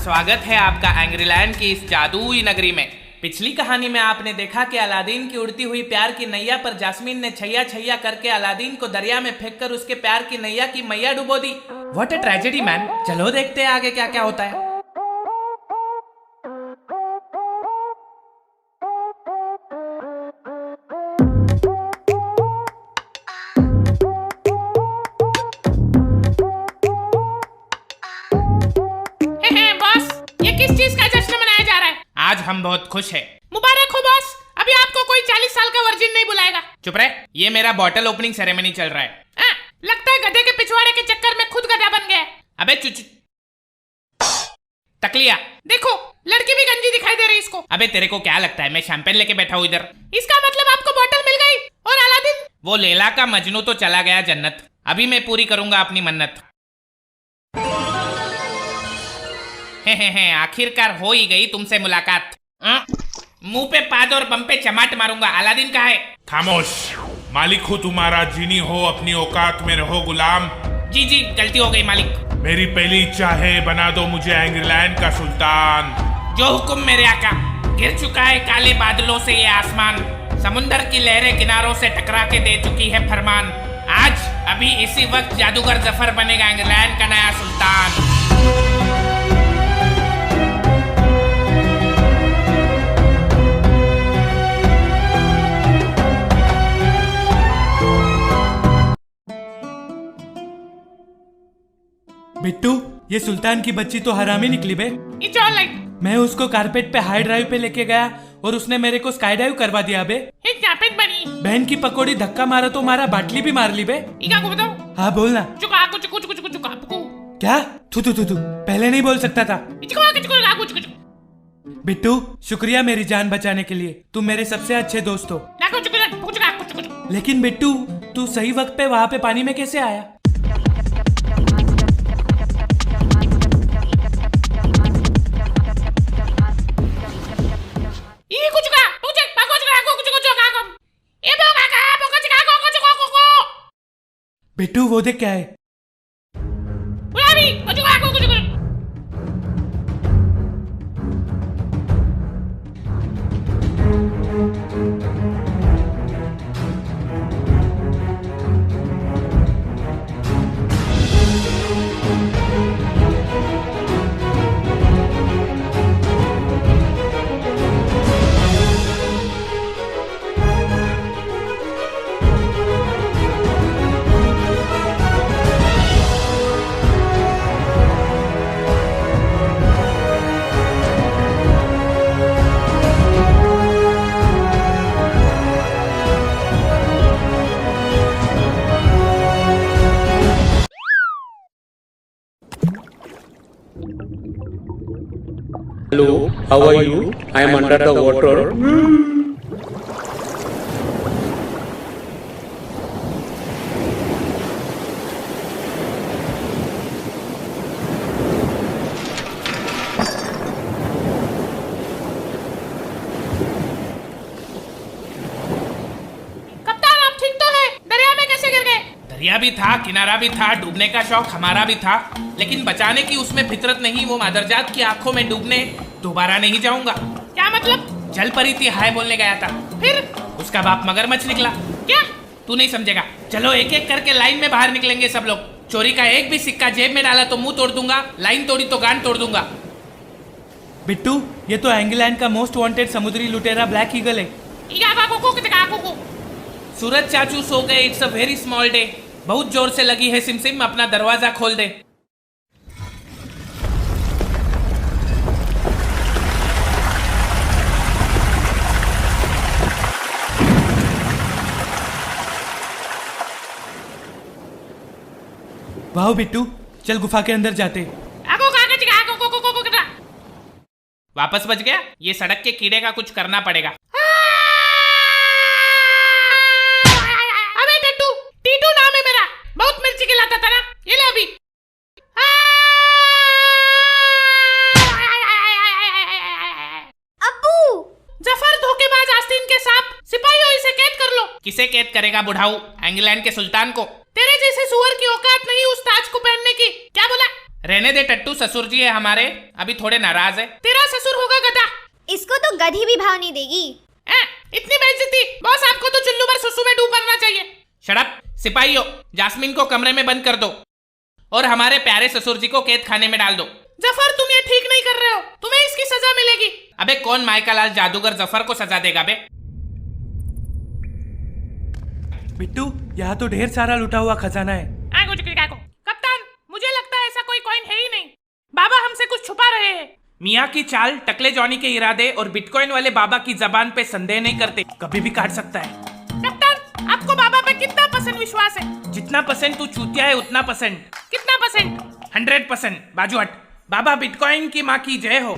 स्वागत है आपका एंग्रीलैंड की इस जादुई नगरी में। पिछली कहानी में आपने देखा कि अलादीन की उड़ती हुई प्यार की नैया पर जास्मीन ने छैया छैया करके अलादीन को दरिया में फेंककर उसके प्यार की नैया की मैया डुबो दी। What a tragedy man. चलो देखते हैं आगे क्या क्या होता है। आज हम बहुत खुश हैं। मुबारक हो बॉस। अभी आपको कोई 40 साल का वर्जिन नहीं बुलाएगा। चुप रहे, ये मेरा बॉटल ओपनिंग सेरेमनी चल रहा है। लगता है गधे के पिछवाड़े के चक्कर में खुद गधा बन गया। अबे चुच तकलिया, देखो लड़की भी गंजी दिखाई दे रही इसको। अबे तेरे को क्या लगता है मैं शैंपेन लेके बैठा हूँ इधर? इसका मतलब आपको बॉटल मिल गई। और अलादीन? वो लैला का मजनू तो चला गया जन्नत। अभी मैं पूरी करूंगा अपनी मन्नत। आखिरकार हो ही गई तुमसे मुलाकात। मुंह पे पाद और बम पे चमाट मारूंगा। अलादीन कहाँ है? खामोश, मालिक हूँ तुम्हारा, जिनी हो अपनी औकात में रहो गुलाम। जी जी गलती हो गई मालिक। मेरी पहली इच्छा है बना दो मुझे एंग्रीलैंड का सुल्तान। जो हुक्म मेरे आका। गिर चुका है काले बादलों से ये आसमान, समुंदर की लहरें किनारों से टकरा के दे चुकी है फरमान। आज अभी इसी वक्त जादूगर जफर बनेगा एंग्रीलैंड का नया सुल्तान। बिट्टू, ये सुल्तान की बच्ची तो हरामी निकली बे। It's alright. मैं उसको कारपेट पे हाई ड्राइव पे लेके गया और उसने मेरे को स्काई डाइव करवा दिया बे। एक कारपेट बनी। बहन की पकौड़ी धक्का मारा तो मारा, बाटली भी मार ली बे। इका को बताओ। हाँ बोलना। चुका कुछ कुछ कुछ कुछ कुछ। क्या? थू थू थू थू, पहले नहीं बोल सकता था। बिट्टू, शुक्रिया मेरी जान बचाने के लिए। तुम मेरे सबसे अच्छे दोस्त हो। लेकिन बिट्टू, तू सही वक्त पे वहाँ पे पानी में कैसे आया? बिट्टू वो देख क्या है? Hello, how are you? I am under the water. दरिया भी था, किनारा भी था, डूबने का शौक हमारा भी था, लेकिन बचाने की उसमें फितरत नहीं। वो मादरजात की आंखों में डूबने दोबारा नहीं जाऊंगा। क्या मतलब? जल परी थी, हाय बोलने गया था, फिर उसका बाप मगरमच्छ निकला। क्या? तू नहीं समझेगा। चलो एक एक करके लाइन में बाहर निकलेंगे सब लोग। चोरी का एक भी सिक्का जेब में डाला तो मुंह तोड़ दूंगा, लाइन तोड़ी तो गान तोड़ दूंगा। बिट्टू, ये तो एंग्लैंड का मोस्ट वांटेड समुद्री लुटेरा ब्लैक ईगल है। सूरज चाचू सो गए, it's a very small day. बहुत जोर से लगी है सिमसिम, अपना दरवाजा खोल दे। वाह बिट्टू, चल गुफा के अंदर जाते। वापस बच गया? ये सड़क के कीड़े का कुछ करना पड़ेगा। किसे कैद करेगा बुढ़ाऊ? इंग्लैंड के सुल्तान को। तेरे जैसे सुअर की औकात नहीं उस ताज को पहनने की। क्या बोला? रहने दे टट्टू, ससुर जी है हमारे, अभी थोड़े नाराज है। तेरा ससुर होगा गधा। इसको तो गधी भी भाव नहीं देगी। इतनी बेइज्जती। बॉस आपको तो चुल्लू पर सुसु में डूब मरना चाहिए। शड़प सिपाहियों, जास्मिन को कमरे में बंद कर दो और हमारे प्यारे ससुर जी को कैद खाने में डाल दो। जफर तुम ये ठीक नहीं कर रहे हो, तुम्हें इसकी सजा मिलेगी। अबे कौन माइका लाल जादूगर जफर को सजा देगा बे? बिट्टू, यहाँ तो ढेर सारा लुटा हुआ खजाना है। कप्तान, मुझे लगता है ऐसा कोई कॉइन है ही नहीं। बाबा हमसे कुछ छुपा रहे हैं। मियाँ की चाल, टकले जॉनी के इरादे और बिटकॉइन वाले बाबा की जबान पे संदेह नहीं करते, कभी भी काट सकता है। कप्तान, आपको बाबा पे कितना % विश्वास है? जितना % तू चूतिया है उतना %। कितना %? 100%। बाजू हट। बाबा बिटकॉइन की माँ की जय हो।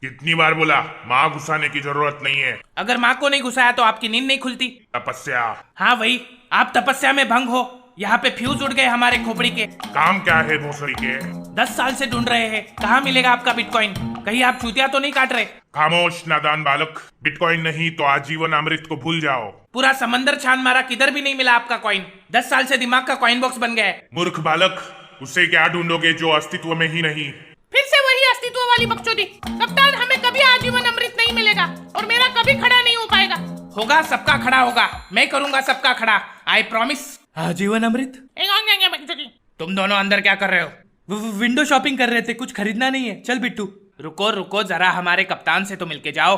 कितनी बार बोला, माँ घुसाने की जरूरत नहीं है। अगर माँ को नहीं घुसाया तो आपकी नींद नहीं खुलती। तपस्या। हाँ वही, आप तपस्या में भंग हो। यहाँ पे फ्यूज उड़ गए हमारे खोपड़ी के। काम क्या है भोसड़ी के? 10 साल से ढूंढ रहे हैं, कहाँ मिलेगा आपका बिटकॉइन? कहीं आप चूतिया तो नहीं काट रहे? खामोश नादान बालक, बिटकॉइन नहीं तो आजीवन अमृत को भूल जाओ। पूरा समंदर छान मारा, किधर भी नहीं मिला आपका कॉइन। 10 साल से दिमाग का कॉइन बॉक्स बन गया है। मूर्ख बालक, उसे क्या ढूंढोगे जो अस्तित्व में ही नहीं? फिर से वही अस्तित्व वाली बकचोदी। कप्तान, हमें कभी आजीवन अमृत नहीं मिलेगा और मेरा कभी खड़ा नहीं हो पाएगा। होगा, सबका खड़ा होगा। मैं करूंगा सबका खड़ा, आई प्रॉमिस। आजीवन अमृत? तुम दोनों अंदर क्या कर रहे हो? विंडो शॉपिंग कर रहे थे, कुछ खरीदना नहीं है। चल बिट्टू। रुको रुको जरा, हमारे कप्तान से तो मिलके जाओ।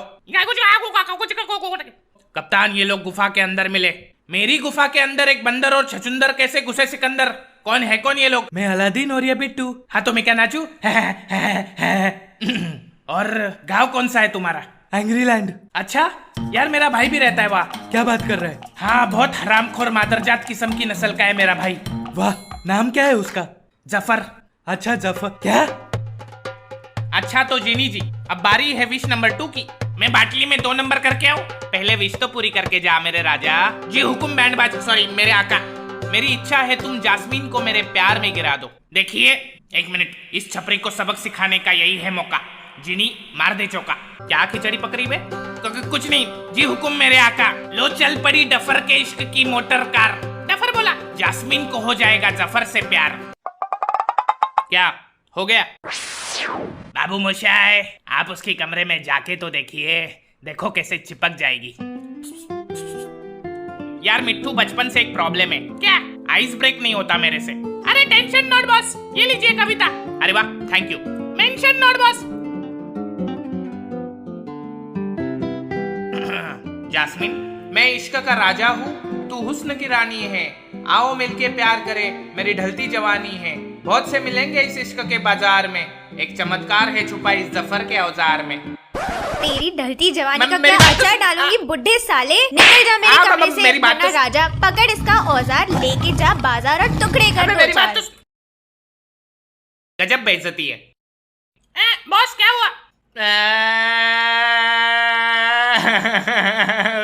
कप्तान, ये लोग गुफा के अंदर मिले। मेरी गुफा के अंदर एक बंदर और छचुंदर कैसे घुसे सिकंदर? कौन है कौन ये लोग? मैं अलादीन और ये बिट्टू। हाँ तो मैं क्या नाचू? और गांव कौन सा है तुम्हारा? एंग्रीलैंड। अच्छा यार, मेरा भाई भी रहता है वहाँ। क्या बात कर रहे हैं? हाँ, बहुत हरामखोर मादरजात किस्म की नस्ल का है मेरा भाई। वाह, नाम क्या है उसका? जफर। अच्छा जफर। क्या? अच्छा तो जीनी जी, अब बारी है विश नंबर 2 की। मैं बाटली में 2 नंबर करके आऊं? पहले विश तो पूरी करके जा मेरे राजा जी। हुकुम बैंड सॉरी मेरे आका। मेरी इच्छा है तुम जास्मीन को मेरे प्यार में गिरा दो। देखिए, 1 मिनट, इस छपरी को सबक सिखाने का यही है मौका। जीनी, मार दे चौका। क्या खिचड़ी पकड़ी बे? कुछ नहीं जी, हुकुम मेरे आका। लो चल पड़ी डफर के इश्क की मोटर कार। डफर बोला, जास्मीन को हो जाएगा जफर से प्यार। क्या हो गया? बाबू मोशाय, आप उसके कमरे में जाके तो देखिए, देखो कैसे चिपक जाएगी। यार मिट्टू, बचपन से एक प्रॉब्लम है। क्या? आइस ब्रेक नहीं होता मेरे से। अरे टेंशन नॉट बॉस, ये लीजिए कविता। अरे वाह, thank you. Mention not boss. Jasmine, मैं इश्क का राजा हूँ, तू हुस्न की रानी है। आओ मिलके प्यार करें, मेरी ढलती जवानी है। बहुत से मिलेंगे इस इश्क के बाजार में, एक चमत्कार है छुपा इस जफर के औजार में। तेरी ढलती जवानी का मेरी क्या बात तो अचार डालूंगी बुढ़े साले। निकल जा मेरे कमरे से, मेरी बात वरना तो- राजा पकड़ इसका औजार, लेके जा बाजार और टुकड़े कर दो मेरी बात चार। तो गजब बेइज्जती है। बॉस क्या हुआ?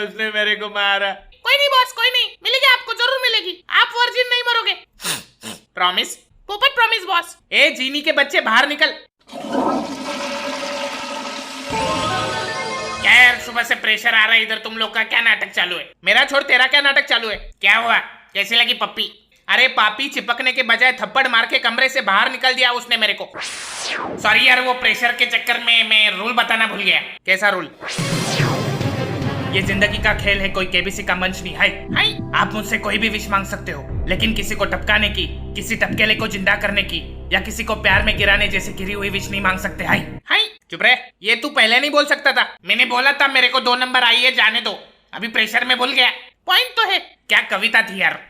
उसने मेरे को मारा। कोई नहीं बॉस, कोई नहीं, मिलेगी आपको, जरूर मिलेगी। आप वर्जिन नहीं मरोगे। प्रॉमिस? पोपट प्रॉमिस बॉस। ए जीनी के बच्चे, बाहर निकल। क्या यार, सुबह से प्रेशर आ रहा है इधर। तुम लोग का क्या नाटक चालू है? मेरा छोड़, तेरा क्या नाटक चालू है? क्या हुआ? कैसी लगी पप्पी? अरे पापी, चिपकने के बजाय थप्पड़ मार के कमरे से बाहर निकल दिया उसने मेरे को। सॉरी यार, वो प्रेशर के चक्कर में मैं रूल बताना भूल गया। कैसा रूल? ये जिंदगी का खेल है, कोई केबीसी का मंच नहीं है। हाय, आप मुझसे कोई भी विश मांग सकते हो, लेकिन किसी को टपकाने की, किसी टपकेले को जिंदा करने की या किसी को प्यार में गिराने जैसे गिरी हुई विश नहीं मांग सकते। हाय हाय, चुप रहे। ये तू पहले नहीं बोल सकता था। मैंने बोला था मेरे को 2 नंबर आई है, जाने दो। अभी प्रेशर में भूल गया। पॉइंट तो है। क्या कविता थी यार।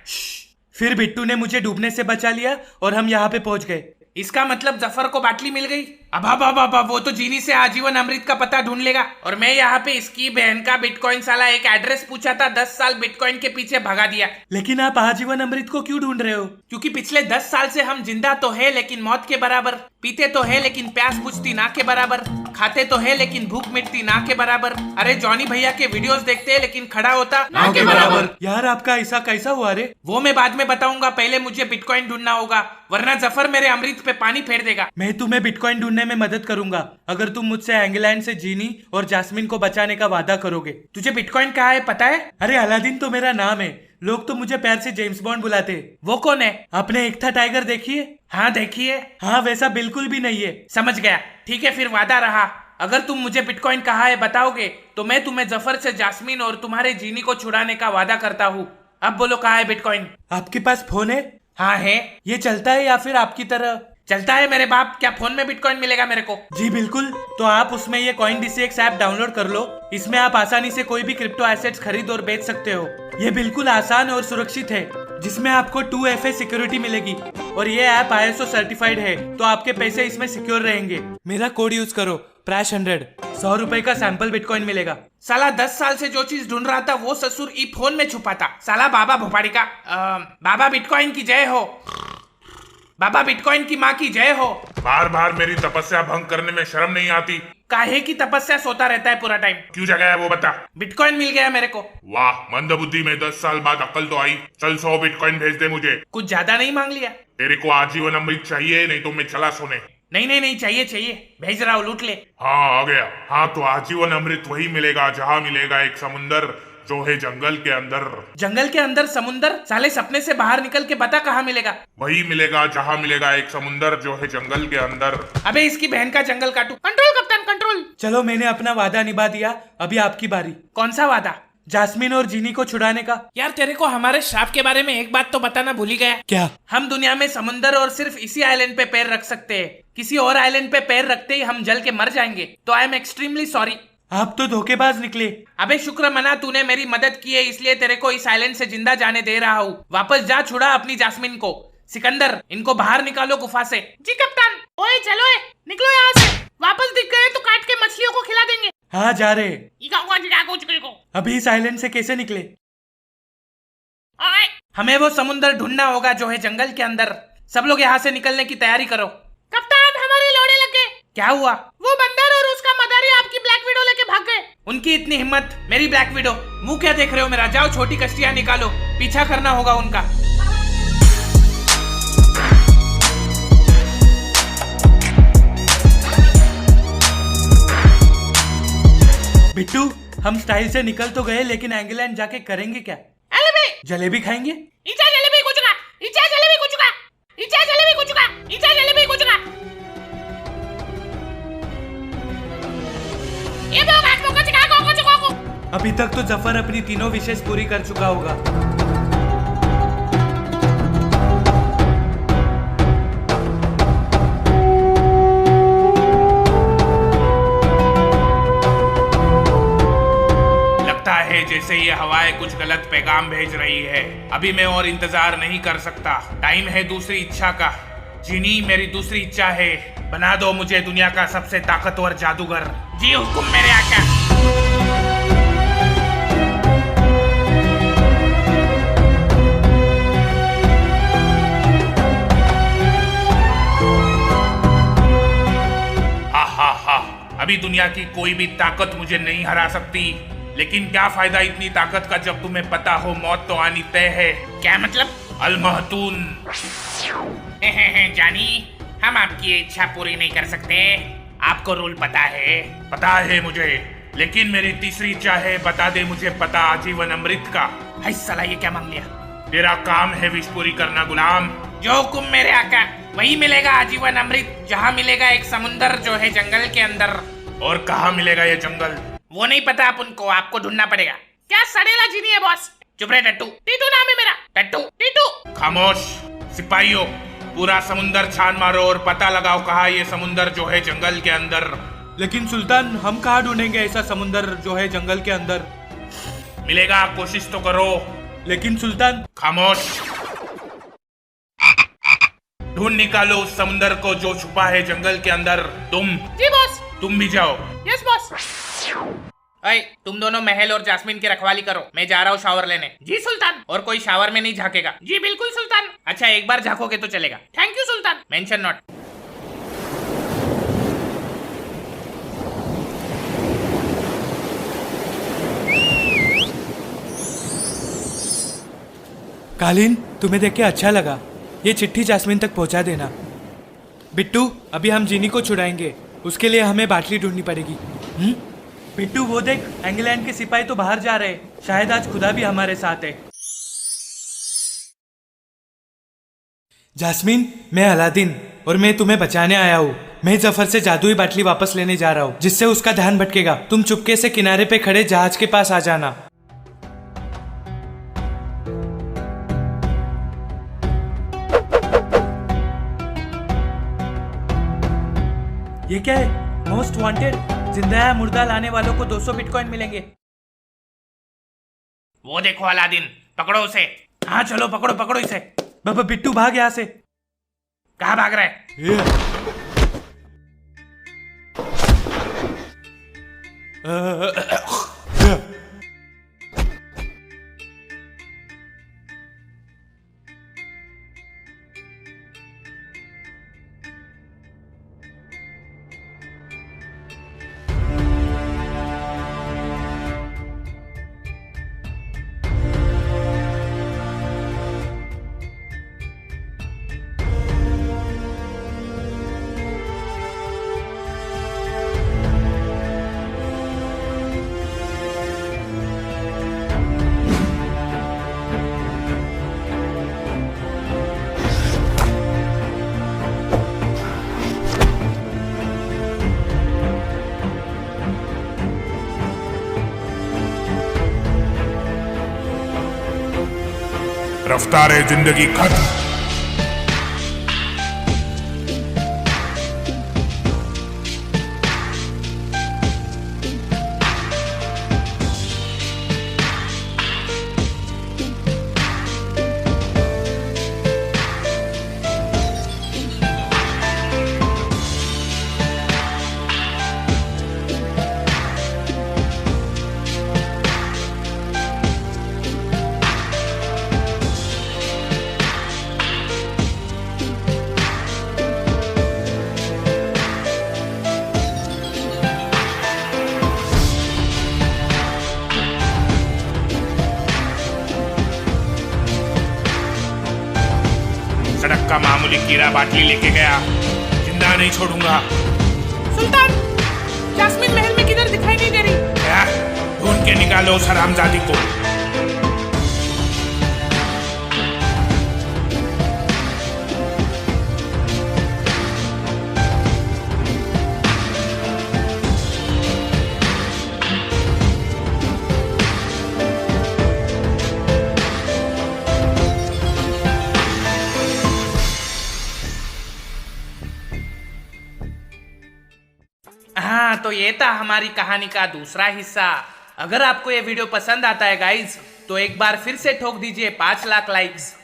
फिर बिट्टू ने मुझे डूबने से बचा लिया और हम यहाँ पे पहुंच गए। इसका मतलब जफर को बाटली मिल गई। अब वो तो जीनी से आजीवन अमृत का पता ढूंढ लेगा। और मैं यहाँ पे इसकी बहन का बिटकॉइन साला एक एड्रेस पूछा था, 10 साल बिटकॉइन के पीछे भगा दिया। लेकिन आप आजीवन अमृत को क्यों ढूंढ रहे हो? क्योंकि पिछले 10 साल से हम जिंदा तो है लेकिन मौत के बराबर, पीते तो है लेकिन प्यास बुझती ना के बराबर, खाते तो है लेकिन भूख मिटती ना के बराबर। अरे जॉनी भैया के वीडियोस देखते हैं लेकिन खड़ा होता ना के बराबर। यार आपका ऐसा कैसा हुआ रे? वो मैं बाद में बताऊंगा, पहले मुझे बिटकॉइन ढूंढना होगा, वरना जफर मेरे अमृत पे पानी फेर देगा। मैं तुम्हें बिटकॉइन ढूंढने में मदद करूंगा अगर तुम मुझसे इंग्लैंड से जीनी और जास्मिन को बचाने का वादा करोगे। तुझे बिटकॉइन कहाँ है पता है? अरे अलादीन तो मेरा नाम है, लोग तो मुझे प्यार से जेम्स बॉन्ड बुलाते। वो कौन है? आपने एक था टाइगर देखिए? हाँ देखिए। हाँ वैसा बिल्कुल भी नहीं है। समझ गया। ठीक है फिर वादा रहा, अगर तुम मुझे बिटकॉइन कहाँ है बताओगे तो मैं तुम्हें जफर से जास्मीन और तुम्हारे जीनी को छुड़ाने का वादा करता हूँ। अब बोलो कहाँ है बिटकॉइन? आपके पास फोन है? हाँ है। ये चलता है या फिर आपकी तरह? चलता है मेरे बाप। क्या फोन में बिटकॉइन मिलेगा मेरे को? जी बिल्कुल। तो आप उसमें ये CoinDCX ऐप डाउनलोड कर लो। इसमें आप आसानी से कोई भी क्रिप्टो एसेट्स खरीद और बेच सकते हो। ये बिल्कुल आसान और सुरक्षित है, जिसमें आपको 2FA सिक्योरिटी मिलेगी और ये ऐप ISO सर्टिफाइड है, तो आपके पैसे इसमें सिक्योर रहेंगे। मेरा कोड यूज करो Prash100, 100 रुपए का सैंपल बिटकॉइन मिलेगा। साला 10 साल से जो चीज ढूंढ रहा था वो ससुर ई फोन में छुपा था। साला बाबा भोपाड़ी का। बाबा बिटकॉइन की जय हो। बाबा बिटकॉइन की माँ की जय हो। बार बार मेरी तपस्या भंग करने में शर्म नहीं आती? काहे की तपस्या? सोता रहता है पूरा टाइम। क्यों जगह है वो बता। बिटकॉइन मिल गया मेरे को। वाह, मंदबुद्धि में 10 साल बाद अक्ल तो आई। चल 100 बिटकॉइन भेज दे मुझे। कुछ ज्यादा नहीं मांग लिया? तेरे को आजीवन अमृत चाहिए, नहीं तो मैं चला सोने। नहीं चाहिए चाहिए, भेज रहा हूँ, लूट ले। हाँ आ गया। हाँ तो आजीवन अमृत वही मिलेगा जहाँ मिलेगा एक समुंदर जो है जंगल के अंदर। जंगल के अंदर समुंदर? साले सपने से बाहर निकल के बता कहाँ मिलेगा। वही मिलेगा जहाँ मिलेगा एक समुंदर जो है जंगल के अंदर। अबे इसकी बहन का जंगल काटू। कंट्रोल कप्तान कंट्रोल। चलो मैंने अपना वादा निभा दिया, अभी आपकी बारी। कौन सा वादा? जास्मीन और जीनी को छुड़ाने का। यार तेरे को हमारे श्राप के बारे में एक बात तो बताना भूल ही गया। क्या? हम दुनिया में समुंदर और सिर्फ इसी आइलैंड पे पैर रख सकते हैं। किसी और आइलैंड पे पैर रखते ही हम जल के मर जाएंगे। तो आई एम एक्सट्रीमली सॉरी। आप तो धोखेबाज निकले। अबे शुक्र मना, तूने मेरी मदद की है इसलिए तेरे को इस आइलैंड से जिंदा जाने दे रहा हूँ। वापस जा, छुड़ा अपनी जास्मीन को। सिकंदर, इनको बाहर निकालो गुफा से। जी कप्तान। ओए चलो निकलो यहाँ से। वापस दिख गए तो काट के मछलियों को खिला देंगे। हाँ जा रहे। को। अभी इस आइलैंड से कैसे निकले? हमें वो समुंदर ढूंढना होगा जो है जंगल के अंदर। सब लोग यहाँ से निकलने की तैयारी करो। कप्तान हमारे लोड़े लग गए। क्या हुआ? वो बंदर और उसका मदारी आपकी ब्लैक विडो लेके भाग गए। उनकी इतनी हिम्मत? मेरी ब्लैक विडो? मुंह क्या देख रहे हो मेरा? जाओ छोटी कश्तियां निकालो, पीछा करना होगा उनका। बिट्टू, हम स्टाइल से निकल तो गए, लेकिन एंग्लैंड जाके करेंगे क्या? जलेबी खाएंगे? इचा जलेबी कुचका, इचा जलेबी कुचका, इचा जलेबी कुचका, इचा जलेबी कुचका। ये लोग आज को चिका को। अभी तक तो जफर अपनी तीनों विशेष पूरी कर चुका होगा। जैसे ये हवाएं कुछ गलत पैगाम भेज रही है। अभी मैं और इंतजार नहीं कर सकता। टाइम है दूसरी इच्छा का। जीनी, मेरी दूसरी इच्छा है, बना दो मुझे दुनिया का सबसे ताकतवर जादूगर। जी हुकुम मेरे आका। हा, अभी दुनिया की कोई भी ताकत मुझे नहीं हरा सकती। लेकिन क्या फायदा इतनी ताकत का जब तुम्हें पता हो मौत तो आनी तय है। क्या मतलब? अलमहतून। जानी, हम आपकी ये इच्छा पूरी नहीं कर सकते। आपको रूल पता है? पता है मुझे, लेकिन मेरी तीसरी इच्छा है, बता दे मुझे पता आजीवन अमृत का। हाय साला, ये क्या मांग लिया? तेरा काम है विश पूरी करना गुलाम। जो हुकुम मेरे आका। वही मिलेगा आजीवन अमृत जहाँ मिलेगा एक समुंदर जो है जंगल के अंदर। और कहाँ मिलेगा ये जंगल? वो नहीं पता अपन को, आपको ढूंढना पड़ेगा। क्या सड़ेला जीनी है बॉस? चुप रहे टट्टू। टीटू नाम है मेरा। टट्टू टीटू। खामोश। सिपाहियों, पूरा समुंदर छान मारो और पता लगाओ कहाँ ये समुंदर जो है जंगल के अंदर। लेकिन सुल्तान, हम कहाँ ढूंढेंगे ऐसा समुंदर जो है जंगल के अंदर? मिलेगा, कोशिश तो करो। लेकिन सुल्तान। खामोश। ढूंढ निकालो उस समुंदर को जो छुपा है जंगल के अंदर। तुम। जी बॉस। तुम भी जाओ। Yes boss. अरे तुम दोनों महल और जास्मीन की रखवाली करो, मैं जा रहा हूँ शावर लेने। जी सुल्तान। और कोई शावर में नहीं झाकेगा? जी बिल्कुल सुल्तान। अच्छा, एक बार झाकोगे तो चलेगा। Thank you Sultan. Mention not. कालीन, तुम्हें देख के अच्छा लगा। ये चिट्ठी जास्मीन तक पहुंचा देना। बिट्टू, अभी हम जीनी को छुड़ाएंगे, उसके लिए हमें बाटली ढूंढनी पड़ेगी। बिट्टू, वो देख, इंग्लैंड के सिपाही तो बाहर जा रहे हैं। शायद आज खुदा भी हमारे साथ है। जास्मीन, मैं अलादीन और मैं तुम्हें बचाने आया हूँ। मैं जफर से जादुई बाटली वापस लेने जा रहा हूँ, जिससे उसका ध्यान भटकेगा। तुम चुपके से किनारे पे खड़े जहाज के पास आ जाना। ये क्या है? Most wanted. जिंदा या मुर्दा लाने वालों को 200 बिटकॉइन मिलेंगे। वो देखो अलादीन, पकड़ो उसे। हाँ चलो, पकड़ो पकड़ो इसे। बाबा बिट्टू भाग यहाँ से। कहाँ भाग रहा है? रफ्तार जिंदगी खत्म। सड़क का मामूली कीड़ा बाटली लेके गया, जिंदा नहीं छोड़ूंगा। सुल्तान, जास्मीन महल में किधर दिखाई नहीं दे रही। क्या? ढूंढ के निकालो उस हरामजादी को। हाँ, तो ये था हमारी कहानी का दूसरा हिस्सा। अगर आपको ये वीडियो पसंद आता है गाइज, तो एक बार फिर से ठोक दीजिए 5 लाख लाइक्स।